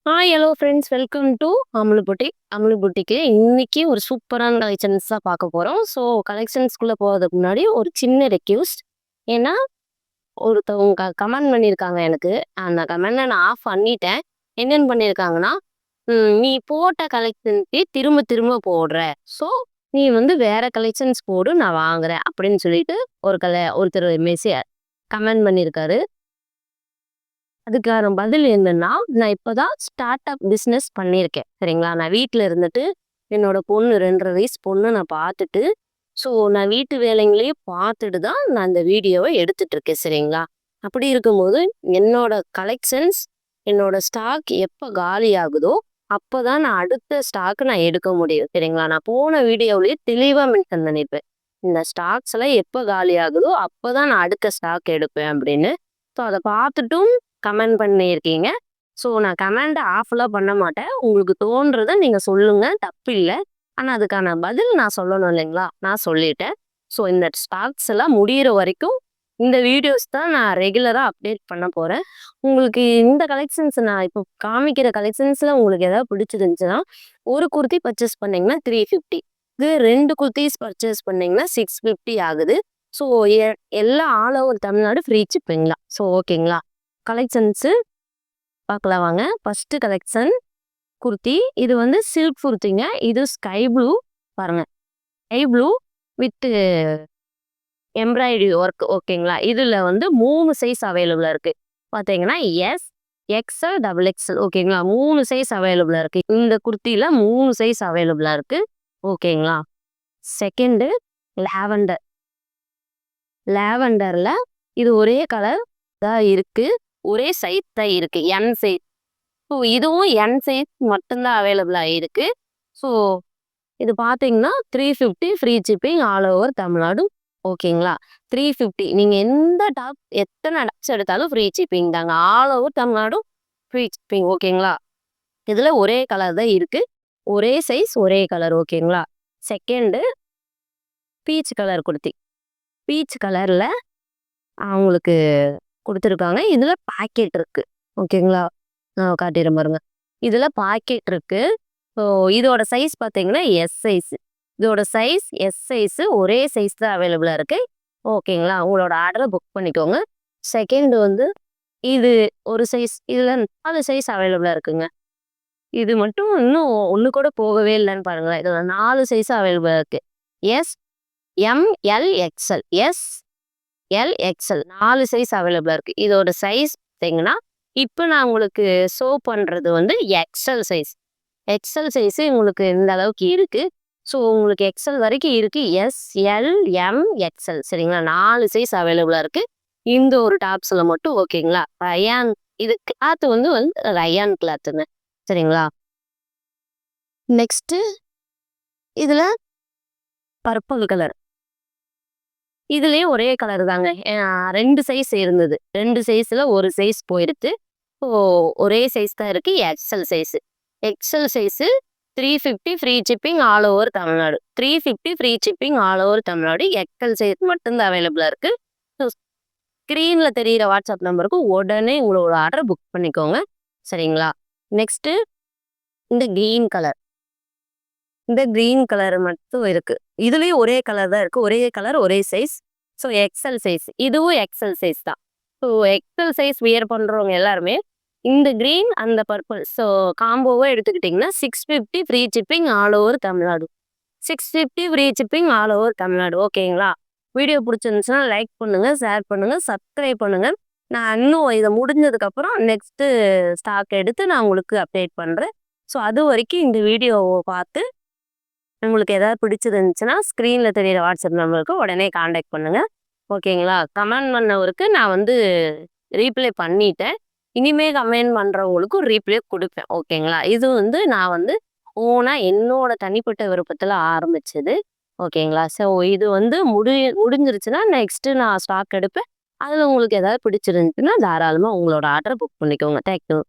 Hello friends, welcome to Amulu boutique. Amulu பொட்டிக்கு இன்னைக்கு ஒரு சூப்பரான கலெக்ஷன்ஸ் தான் பார்க்க போகிறோம். ஸோ கலெக்ஷன்ஸ்குள்ளே போகிறதுக்கு முன்னாடி ஒரு சின்ன ரெக்யூஸ்ட். ஏன்னா ஒருத்தவங்க கமெண்ட் பண்ணியிருக்காங்க எனக்கு. அந்த கமெண்டை நான் ஆஃப் பண்ணிட்டேன். என்னென்னு பண்ணியிருக்காங்கன்னா, நீ போட்ட கலெக்ஷன்ஸே திரும்ப திரும்ப போடுற. ஸோ நீ வந்து வேற கலெக்ஷன்ஸ் போடு, நான் வாங்குறேன் அப்படின்னு சொல்லிட்டு ஒருத்தர் கமெண்ட் பண்ணியிருக்காரு. அதுக்கான பதில் என்னன்னா, நான் இப்பதான் ஸ்டார்ட் அப் பிஸ்னஸ் பண்ணியிருக்கேன். சரிங்களா? நான் வீட்ல இருந்துட்டு, என்னோட பொண்ணு 2 1/2 வயசு பொண்ணு நான் பார்த்துட்டு, ஸோ நான் வீட்டு வேலைங்களையே பார்த்துட்டு தான் நான் இந்த வீடியோவ எடுத்துட்டு இருக்கேன். சரிங்களா? அப்படி இருக்கும்போது, என்னோட கலெக்ஷன்ஸ், என்னோட ஸ்டாக் எப்ப காலி ஆகுதோ, அப்பதான் நான் அடுத்த ஸ்டாக் நான் எடுக்க முடியும். சரிங்களா? நான் போன வீடியோவிலேயே தெளிவா மென்ஷன் பண்ணியிருப்பேன். இந்த ஸ்டாக்ஸ் எல்லாம் எப்ப காலி ஆகுதோ, அப்பதான் நான் அடுத்த ஸ்டாக் எடுப்பேன் அப்படின்னு. ஸோ அத பார்த்துட்டும் கமெண்ட் பண்ணியிருக்கீங்க. ஸோ நான் கமெண்ட் ஆஃப்லாம் பண்ண மாட்டேன். உங்களுக்கு தோன்றத நீங்க சொல்லுங்க, தப்பில்ல. ஆனா அதுக்கான பதில் நான் சொல்லணும் இல்லைங்களா? நான் சொல்லிட்டேன். ஸோ இந்த ஸ்டாக்ஸ் எல்லாம் முடியிற வரைக்கும் இந்த வீடியோஸ் தான் நான் ரெகுலரா அப்டேட் பண்ண போறேன். உங்களுக்கு இந்த கலெக்ஷன்ஸ் நான் இப்போ காமிக்கிற கலெக்ஷன்ஸ்ல உங்களுக்கு ஏதாவது பிடிச்சிருந்துச்சுன்னா, ஒரு குர்த்தி பர்ச்சேஸ் பண்ணீங்கன்னா 350. இது 2 குர்த்தீஸ் பர்ச்சேஸ் பண்ணீங்கன்னா 650 ஆகுது. ஸோ எல்லாம் all over Tamil Nadu free shipping தான். ஸோ ஓகேங்களா? கலெக்ஷன்ஸு பார்க்கலாம் வாங்க. First collection kurti. இது வந்து சில்க் குர்த்திங்க. இது ஸ்கை ப்ளூ பாருங்க. Sky blue with embroidery work. ஓகேங்களா? இதுல வந்து 3 சைஸ் அவைலபிளா இருக்கு. பார்த்தீங்கன்னா எஸ், எக்ஸ்எல், டபுள் எக்ஸ்எல். ஓகேங்களா? 3 சைஸ் அவைலபிளா இருக்கு. இந்த குர்த்தியில 3 சைஸ் அவைலபிளா இருக்கு. ஓகேங்களா? Second lavender. லாவெண்டர்ல இது ஒரே கலர் தான் இருக்கு. ஒரே சைஸ் தான் இருக்கு. என் சைஸ். ஸோ இதுவும் என் சைஸ் மட்டும்தான் அவைலபிளா இருக்கு. ஸோ இது பார்த்தீங்கன்னா 350 free shipping all over Tamil Nadu. ஓகேங்களா? 350 நீங்க எந்த டாப் எத்தனை டாப்ஸ் எடுத்தாலும் ஃப்ரீ ஷிப்பிங் தாங்க. All over Tamil Nadu free shipping. ஓகேங்களா? இதுல ஒரே கலர் தான் இருக்கு. ஒரே சைஸ், ஒரே கலர். ஓகேங்களா? Second peach colour kurti. Beach கலர்ல அவங்களுக்கு கொடுத்துருக்காங்க. இதுல பாக்கெட் இருக்கு. ஓகேங்களா? நான் காட்டிடுறேன் பாருங்க. இதுல பாக்கெட் இருக்கு. ஸோ இதோட சைஸ் பார்த்தீங்கன்னா எஸ் சைஸ். இதோட சைஸ் எஸ் சைஸ். ஒரே சைஸ் தான் அவைலபிளா இருக்கு. ஓகேங்களா? உங்களோட ஆர்டரை புக் பண்ணிக்கோங்க. செகண்ட் வந்து இது ஒரு சைஸ். இதுல 4 சைஸ் அவைலபிளா இருக்குங்க. இது மட்டும் இன்னும் ஒன்று கூட போகவே இல்லைன்னு பாருங்களேன். இதுல 4 சைஸ் அவைலபிளா இருக்கு. S, M, L, XL. S, L, XL 4 size அவைலபிளா இருக்கு. இதோட சைஸ் பார்த்தீங்கன்னா, இப்போ நான் உங்களுக்கு ஷோ பண்றது வந்து எக்ஸ்எல் சைஸ். எக்ஸ்எல் சைஸ் உங்களுக்கு இந்த அளவுக்கு இருக்கு. ஸோ உங்களுக்கு எக்ஸ்எல் வரைக்கும் இருக்கு. S, L, M, XL. சரிங்களா? 4 சைஸ் அவைலபிளா இருக்கு. இந்த ஒரு டாப்ஸ்ல மட்டும். ஓகேங்களா? ரயான். இது கிளாத் வந்து ரயான் கிளாத்துங்க. சரிங்களா? நெக்ஸ்ட் இதுல பர்பிள் கலர். இதுலயும் ஒரே கலர் தாங்க. 2 சைஸ் இருந்தது. 2 சைஸ்ல ஒரு சைஸ் போயிடுது. ஸோ ஒரே சைஸ் தான் இருக்கு. XL size. XL size 350 free shipping all over Tamil Nadu. 350 free shipping all over Tamil Nadu. XL size மட்டும்தான் அவைலபிளா இருக்கு. ஸோ ஸ்க்ரீன்ல தெரியிற வாட்ஸ்அப் நம்பருக்கு உடனே உங்களோட ஆர்டர் புக் பண்ணிக்கோங்க. சரிங்களா? நெக்ஸ்ட் இந்த கிரீன் கலர். இந்த கிரீன் கலர் மட்டும் இருக்கு. இதுலயும் ஒரே கலர் தான் இருக்கு. ஒரே கலர், ஒரே சைஸ். So XL size. இதுவும் எக்ஸ்எல் சைஸ் தான். ஸோ எக்ஸ்எல் சைஸ் வியர் பண்றவங்க எல்லாருமே இந்த கிரீன் அந்த பர்பிள் ஸோ காம்போவா எடுத்துக்கிட்டிங்கன்னா 650 free shipping all over Tamil Nadu. 650 free shipping all over Tamil Nadu. ஓகேங்களா? வீடியோ பிடிச்சிருந்துச்சுன்னா லைக் பண்ணுங்க, ஷேர் பண்ணுங்க, சப்ஸ்கிரைப் பண்ணுங்க. நான் இன்னும் இதை முடிஞ்சதுக்கப்புறம் நெக்ஸ்ட்டு ஸ்டாக் எடுத்து நான் உங்களுக்கு அப்டேட் பண்ணுறேன். ஸோ அது வரைக்கும் இந்த வீடியோவை பார்த்து உங்களுக்கு ஏதாவது பிடிச்சிருந்துச்சுன்னா ஸ்க்ரீனில் தெரியிற வாட்ஸ்அப் நம்பருக்கு உடனே காண்டாக்ட் பண்ணுங்க. ஓகேங்களா? கமெண்ட் பண்ணவருக்கு நான் வந்து ரீப்ளை பண்ணிட்டேன். இனிமே கமெண்ட் பண்ணுறவங்களுக்கும் ரீப்ளை கொடுப்பேன். ஓகேங்களா? இது வந்து நான் வந்து ஓனாக என்னோட தனிப்பட்ட விருப்பத்தில் ஆரம்பிச்சது. ஓகேங்களா? ஸோ இது வந்து முடிஞ்சிருச்சுன்னா நெக்ஸ்ட்டு நான் ஸ்டாக் எடுப்பேன். அதில் உங்களுக்கு ஏதாவது பிடிச்சிருந்துச்சுன்னா தாராளமாக உங்களோட ஆர்டரை புக் பண்ணிக்கோங்க. தேங்க்யூ.